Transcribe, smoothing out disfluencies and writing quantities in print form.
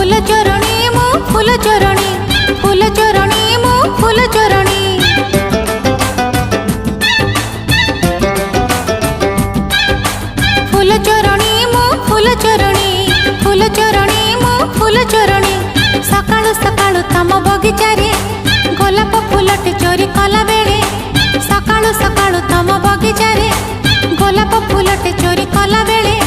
फूल चोरणी मो फूल चोरणी मो फूल चोरणी। फूल चोरणी मो फूल चोरणी मो फूल चोरणी। सकाळु सकाळु तम बगीचा रे गोलाप फूलटे चोरी कला बेले। सकाळु सकाळु तम बगीचा रे गोलाप फूलटे चोरी कला बेले।